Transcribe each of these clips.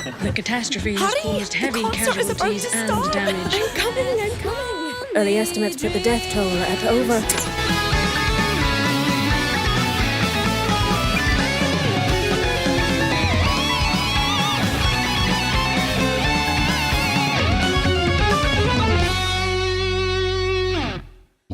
The catastrophe has Hurry! caused heavy The concert is about casualties to and start. damage. I'm coming. Early estimates put the death toll at over.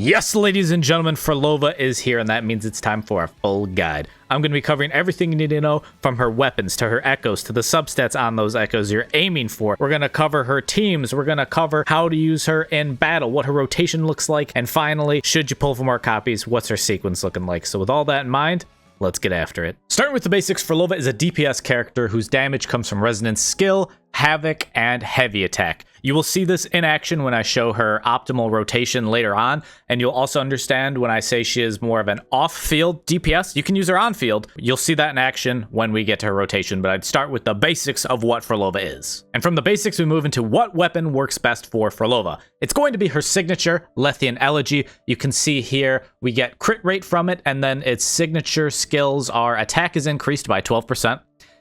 Yes, ladies and gentlemen, Phrolova is here, and that means it's time for a full guide. I'm going to be covering everything you need to know, from her weapons to her echoes to the substats on those echoes you're aiming for. We're going to cover her teams. We're going to cover how to use her in battle, what her rotation looks like, and finally, should you pull for more copies, what's her sequence looking like. So with all that in mind, let's get after it. Starting with the basics, Phrolova is a DPS character whose damage comes from resonance skill, havoc, and heavy attack. You will see this in action when I show her optimal rotation later on, and you'll also understand when I say she is more of an off-field DPS. You can use her on-field. You'll see that in action when we get to her rotation, but I'd start with the basics of what Phrolova is. And from the basics, we move into what weapon works best for Phrolova. It's going to be her signature, Lethean Elegy. You can see here we get crit rate from it, and then its signature skills are attack is increased by 12%.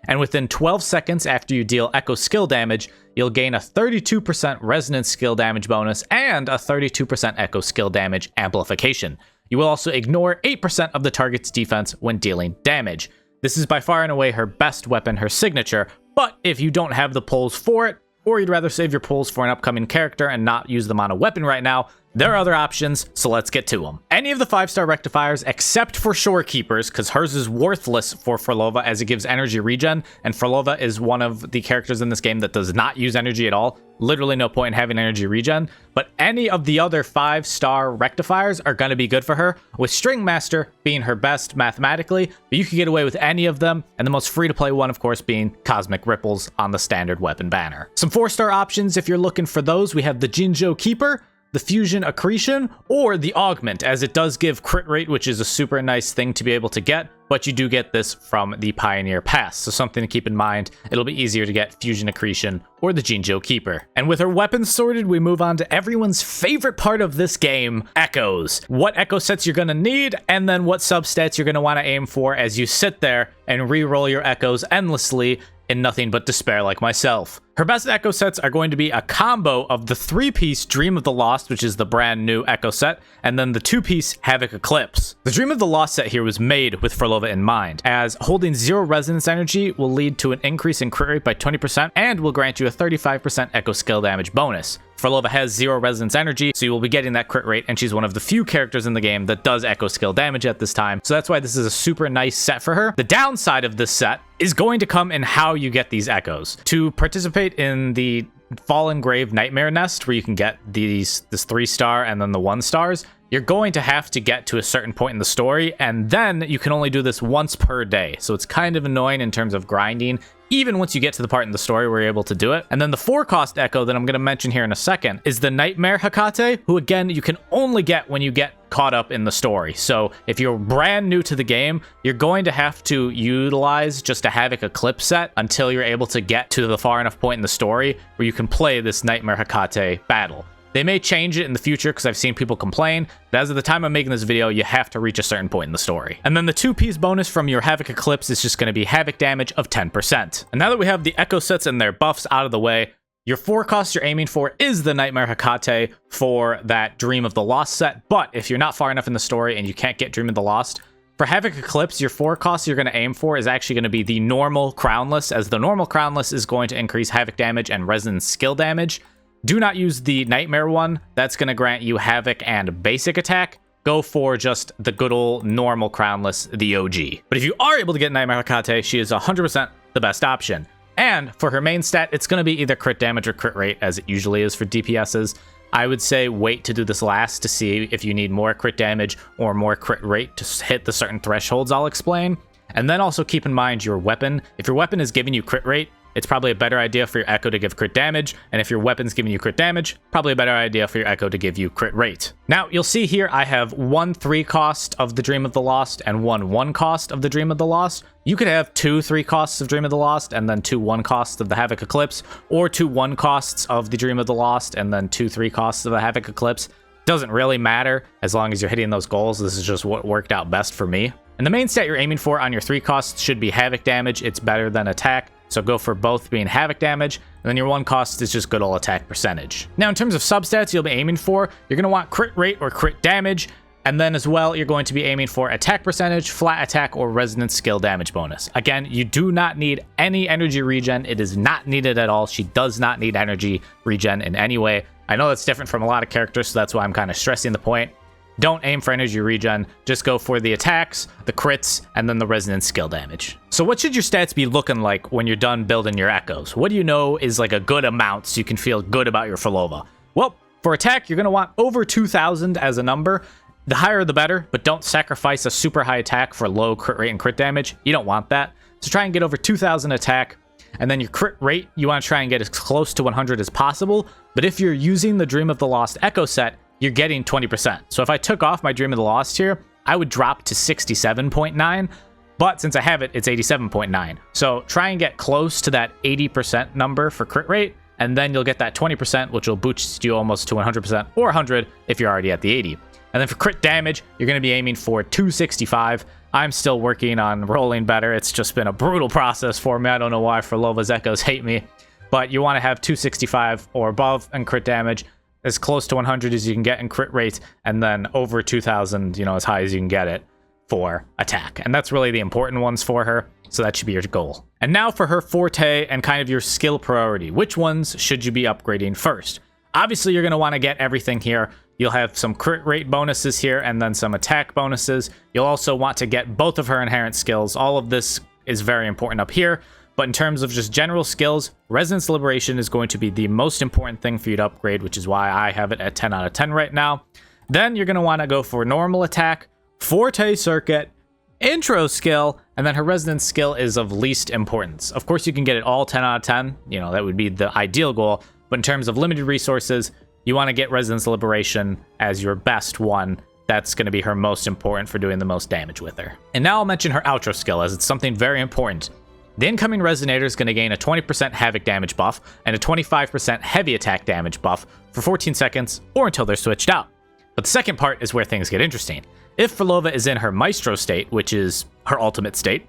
And within 12 seconds after you deal echo skill damage, you'll gain a 32% resonance skill damage bonus and a 32% echo skill damage amplification. You will also ignore 8% of the target's defense when dealing damage. This is by far and away her best weapon, her signature, but if you don't have the pulls for it, or you'd rather save your pulls for an upcoming character and not use them on a weapon right now, there are other options, so let's get to them. Any of the 5-star rectifiers except for Shorekeepers, because hers is worthless for Phrolova as it gives energy regen, and Phrolova is one of the characters in this game that does not use energy at all. Literally no point in having energy regen, but any of the other 5-star rectifiers are going to be good for her, with String Master being her best mathematically, but you can get away with any of them, and the most free-to-play one, of course, being Cosmic Ripples on the standard weapon banner. Some 4-star options, if you're looking for those, we have the Jinjo Keeper, the Fusion Accretion, or the Augment, as it does give crit rate, which is a super nice thing to be able to get, but you do get this from the Pioneer Pass, so something to keep in mind. It'll be easier to get Fusion Accretion or the Jinjo Keeper. And with her weapons sorted, we move on to everyone's favorite part of this game, echoes. What echo sets you're going to need, and then what substats you're going to want to aim for as you sit there and re-roll your echoes endlessly in nothing but despair like myself. Her best echo sets are going to be a combo of the 3-piece Dream of the Lost, which is the brand new echo set, and then the 2-piece Havoc Eclipse. The Dream of the Lost set here was made with Phrolova in mind, as holding 0 resonance energy will lead to an increase in crit rate by 20% and will grant you a 35% echo skill damage bonus. Phrolova has 0 resonance energy, so you will be getting that crit rate, and she's one of the few characters in the game that does echo skill damage at this time, so that's why this is a super nice set for her. The downside of this set is going to come in how you get these echoes. To participate in the Fallen Grave Nightmare Nest, where you can get this 3-star and then the 1-stars, you're going to have to get to a certain point in the story, and then you can only do this once per day. So it's kind of annoying in terms of grinding, even once you get to the part in the story where you're able to do it. And then the 4-cost echo that I'm going to mention here in a second is the Nightmare Hecate, who again, you can only get when you get caught up in the story. So if you're brand new to the game, you're going to have to utilize just a Havoc Eclipse set until you're able to get to the far enough point in the story where you can play this Nightmare Hecate battle. They may change it in the future because I've seen people complain, but as of the time I'm making this video, you have to reach a certain point in the story. And then the 2-piece bonus from your Havoc Eclipse is just going to be Havoc damage of 10%. And now that we have the echo sets and their buffs out of the way, your 4-cost you're aiming for is the Nightmare Hecate for that Dream of the Lost set, but if you're not far enough in the story and you can't get Dream of the Lost, for Havoc Eclipse, your 4-cost you're going to aim for is actually going to be the normal Crownless, as the normal Crownless is going to increase Havoc damage and resonance skill damage. Do not use the Nightmare one. That's going to grant you Havoc and basic attack. Go for just the good old normal Crownless, the OG. But if you are able to get Nightmare Hecate, she is 100% the best option. And for her main stat, it's going to be either crit damage or crit rate, as it usually is for DPSs. I would say wait to do this last to see if you need more crit damage or more crit rate to hit the certain thresholds I'll explain. And then also keep in mind your weapon. If your weapon is giving you crit rate, it's probably a better idea for your echo to give crit damage, and if your weapon's giving you crit damage, probably a better idea for your echo to give you crit rate. Now, you'll see here I have 1 3-cost of the Dream of the Lost and 1 1-cost of the Dream of the Lost. You could have 2 3-costs of Dream of the Lost and then 2 1-costs of the Havoc Eclipse, or 2 1-costs of the Dream of the Lost and then 2 3-costs of the Havoc Eclipse. Doesn't really matter as long as you're hitting those goals. This is just what worked out best for me. And the main stat you're aiming for on your 3 costs should be Havoc damage. It's better than attack. So go for both being havoc damage, and then your one cost is just good old attack percentage. Now in terms of substats you'll be aiming for, you're going to want crit rate or crit damage, and then as well you're going to be aiming for attack percentage, flat attack, or resonance skill damage bonus. Again, you do not need any energy regen. It is not needed at all. She does not need energy regen in any way. I know that's different from a lot of characters, so that's why I'm kind of stressing the point. Don't aim for energy regen, just go for the attacks, the crits, and then the resonance skill damage. So what should your stats be looking like when you're done building your echoes? What do you know is like a good amount so you can feel good about your Phrolova? Well, for attack, you're going to want over 2,000 as a number. The higher the better, but don't sacrifice a super high attack for low crit rate and crit damage. You don't want that. So try and get over 2,000 attack, and then your crit rate, you want to try and get as close to 100 as possible. But if you're using the Dream of the Lost Echo set, you're getting 20%. So if I took off my Dream of the Lost here, I would drop to 67.9, but since I have it, it's 87.9. So try and get close to that 80% number for crit rate, and then you'll get that 20%, which will boost you almost to 100% or 100 if you're already at the 80. And then for crit damage, you're going to be aiming for 265. I'm still working on rolling better. It's just been a brutal process for me. I don't know why Phrolova's echoes hate me, but you want to have 265 or above in crit damage, as close to 100 as you can get in crit rate, and then over 2,000, as high as you can get it for attack. And that's really the important ones for her, so that should be your goal. And now for her forte and kind of your skill priority. Which ones should you be upgrading first? Obviously, you're going to want to get everything here. You'll have some crit rate bonuses here and then some attack bonuses. You'll also want to get both of her inherent skills. All of this is very important up here. But in terms of just general skills, Resonance Liberation is going to be the most important thing for you to upgrade, which is why I have it at 10 out of 10 right now. Then you're going to want to go for Normal Attack, Forte Circuit, Intro Skill, and then her Resonance Skill is of least importance. Of course, you can get it all 10 out of 10. That would be the ideal goal. But in terms of limited resources, you want to get Resonance Liberation as your best one. That's going to be her most important for doing the most damage with her. And now I'll mention her Outro Skill, as it's something very important. The incoming Resonator is going to gain a 20% Havoc damage buff and a 25% Heavy Attack damage buff for 14 seconds or until they're switched out. But the second part is where things get interesting. If Phrolova is in her Maestro state, which is her ultimate state,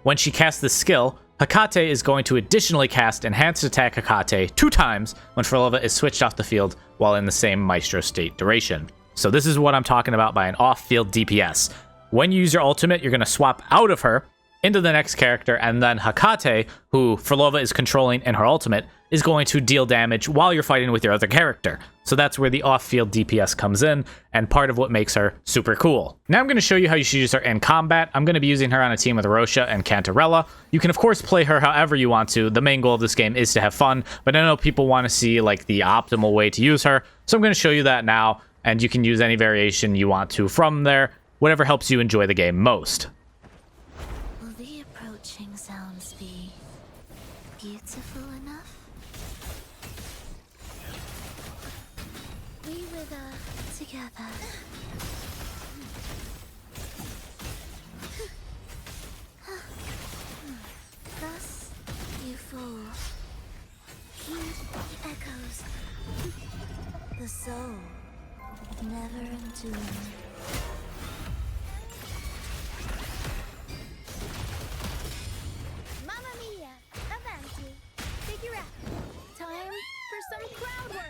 when she casts this skill, Hecate is going to additionally cast Enhanced Attack Hecate 2 times when Phrolova is switched off the field while in the same Maestro state duration. So this is what I'm talking about by an off-field DPS. When you use your ultimate, you're going to swap out of her into the next character, and then Hecate, who Phrolova is controlling in her ultimate, is going to deal damage while you're fighting with your other character. So that's where the off-field DPS comes in, and part of what makes her super cool. Now I'm going to show you how you should use her in combat. I'm going to be using her on a team with roccia and cantarella. You can of course play her however you want to. The main goal of this game is to have fun, but I know people want to see like the optimal way to use her, so I'm going to show you that now, and you can use any variation you want to from there, whatever helps you enjoy the game most. Sounds be beautiful enough. We wither together. Thus you fall. Heed the echoes. The soul never entombed. Time for some crowd work.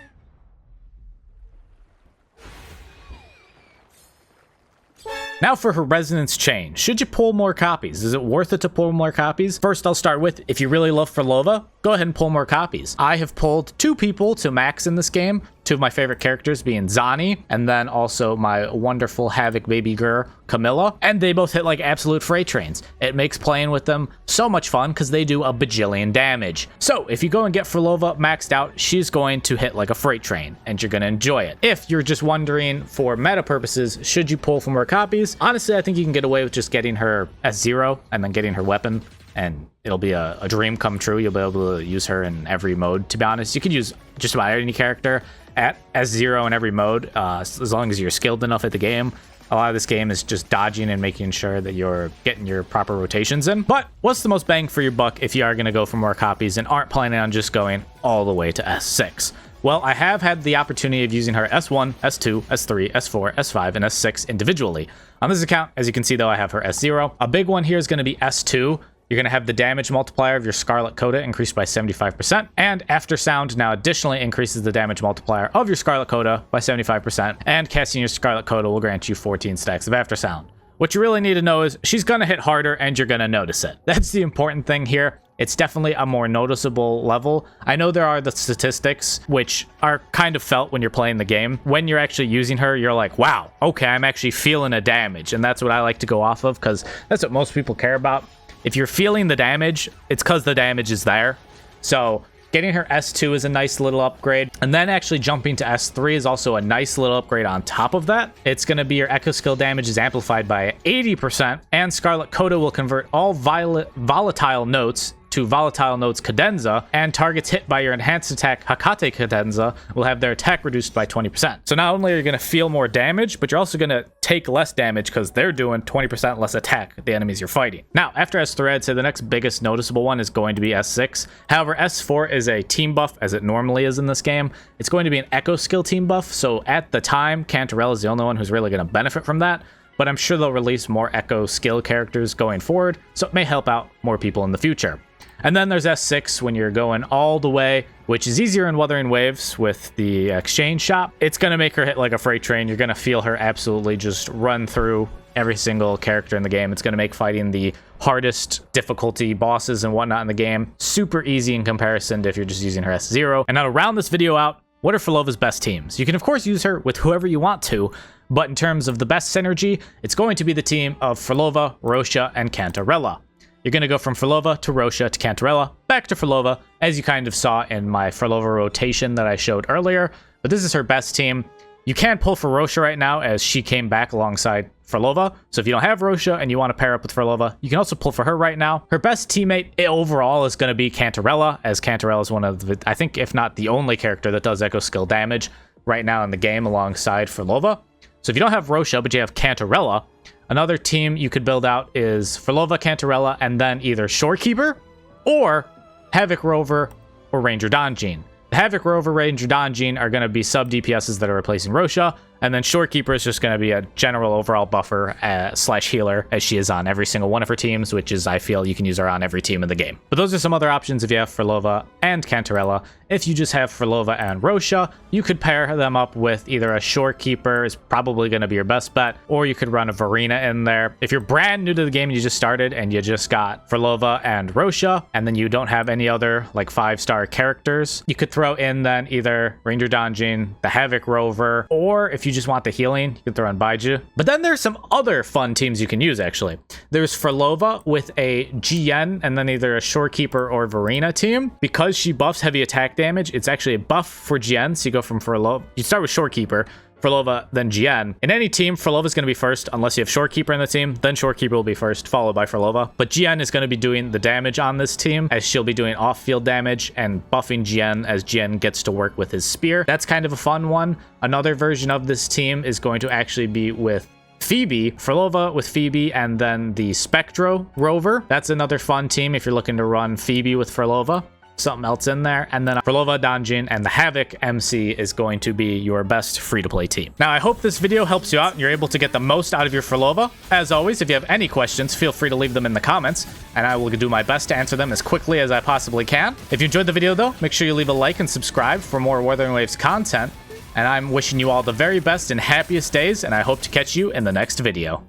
Now for her resonance chain. Should you pull more copies? Is it worth it to pull more copies? First, I'll start with, if you really love Phrolova, go ahead and pull more copies. I have pulled 2 people to max in this game. 2 of my favorite characters being Zani, and then also my wonderful Havoc baby girl, Camilla. And they both hit like absolute freight trains. It makes playing with them so much fun because they do a bajillion damage. So if you go and get Phrolova maxed out, she's going to hit like a freight train, and you're going to enjoy it. If you're just wondering for meta purposes, should you pull for more copies? Honestly, I think you can get away with just getting her S0 and then getting her weapon, and it'll be a dream come true. You'll be able to use her in every mode, to be honest. You could use just about any character at S0 in every mode, as long as you're skilled enough at the game. A lot of this game is just dodging and making sure that you're getting your proper rotations in. But what's the most bang for your buck if you are going to go for more copies and aren't planning on just going all the way to S6? Well, I have had the opportunity of using her S1, S2, S3, S4, S5, and S6 individually. On this account, as you can see though, I have her S0. A big one here is going to be S2. You're going to have the damage multiplier of your Scarlet Coda increased by 75%. And After Sound now additionally increases the damage multiplier of your Scarlet Coda by 75%. And casting your Scarlet Coda will grant you 14 stacks of After Sound. What you really need to know is she's going to hit harder and you're going to notice it. That's the important thing here. It's definitely a more noticeable level. I know there are the statistics, which are kind of felt when you're playing the game. When you're actually using her, you're like, wow, okay, I'm actually feeling a damage. And that's what I like to go off of because that's what most people care about. If you're feeling the damage, it's because the damage is there. So getting her S2 is a nice little upgrade. And then actually jumping to S3 is also a nice little upgrade on top of that. It's going to be your Echo Skill damage is amplified by 80%. And Scarlet Coda will convert all volatile notes to volatile notes cadenza, and targets hit by your enhanced attack Hakate cadenza will have their attack reduced by 20%. So not only are you going to feel more damage, but you're also going to take less damage because they're doing 20% less attack at the enemies you're fighting. Now, after S3, I'd say the next biggest noticeable one is going to be S6. However, S4 is a team buff, as it normally is in this game. It's going to be an Echo Skill team buff, so at the time, Cantarella is the only one who's really going to benefit from that. But I'm sure they'll release more Echo Skill characters going forward, so it may help out more people in the future. And then there's S6 when you're going all the way, which is easier in Wuthering Waves with the exchange shop. It's going to make her hit like a freight train. You're going to feel her absolutely just run through every single character in the game. It's going to make fighting the hardest difficulty bosses and whatnot in the game super easy in comparison to if you're just using her S0. And now to round this video out, what are Phrolova's best teams? You can of course use her with whoever you want to, but in terms of the best synergy, it's going to be the team of Phrolova, Roccia, and Cantarella. You're going to go from Phrolova to Roccia to Cantarella, back to Phrolova, as you kind of saw in my Phrolova rotation that I showed earlier. But this is her best team. You can pull for Roccia right now, as she came back alongside Phrolova. So if you don't have Roccia and you want to pair up with Phrolova, you can also pull for her right now. Her best teammate overall is going to be Cantarella, as Cantarella is one of the, I think, if not the only character that does Echo Skill damage right now in the game alongside Phrolova. So if you don't have Roccia, but you have Cantarella, another team you could build out is Phrolova, Cantarella, and then either Shorekeeper or Havoc Rover or Ranger Donjin. The Havoc Rover, Ranger Donjin are going to be sub DPSs that are replacing Roccia, and then Shorekeeper is just going to be a general overall buffer slash healer, as she is on every single one of her teams, which is, I feel, you can use her on every team in the game. But those are some other options if you have Phrolova and Cantarella. If you just have Phrolova and Roccia, you could pair them up with either a Shorekeeper, is probably going to be your best bet, or you could run a Verena in there. If you're brand new to the game and you just started and you just got Phrolova and Roccia, and then you don't have any other like 5-star characters, you could throw in then either Ranger Donjin, the Havoc Rover, or if you just want the healing, you can throw in Baiju. But then there's some other fun teams you can use, actually. There's Phrolova with a GN and then either a Shorekeeper or Verena team. Because she buffs heavy attack damage, it's actually a buff for GN, so you go from Phrolova, you start with Shorekeeper, Phrolova, then GN. In any team, Phrolova is going to be first, unless you have Shorekeeper in the team, then Shorekeeper will be first, followed by Phrolova. But GN is going to be doing the damage on this team, as she'll be doing off-field damage and buffing GN as GN gets to work with his spear. That's kind of a fun one. Another version of this team is going to actually be with Phoebe, Phrolova with Phoebe, and then the Spectro Rover. That's another fun team if you're looking to run Phoebe with Phrolova. Something else in there, and then Phrolova, Donjin, and the Havoc MC is going to be your best free-to-play team. Now, I hope this video helps you out and you're able to get the most out of your Phrolova. As always, if you have any questions, feel free to leave them in the comments, and I will do my best to answer them as quickly as I possibly can. If you enjoyed the video, though, make sure you leave a like and subscribe for more Wuthering Waves content, and I'm wishing you all the very best and happiest days, and I hope to catch you in the next video.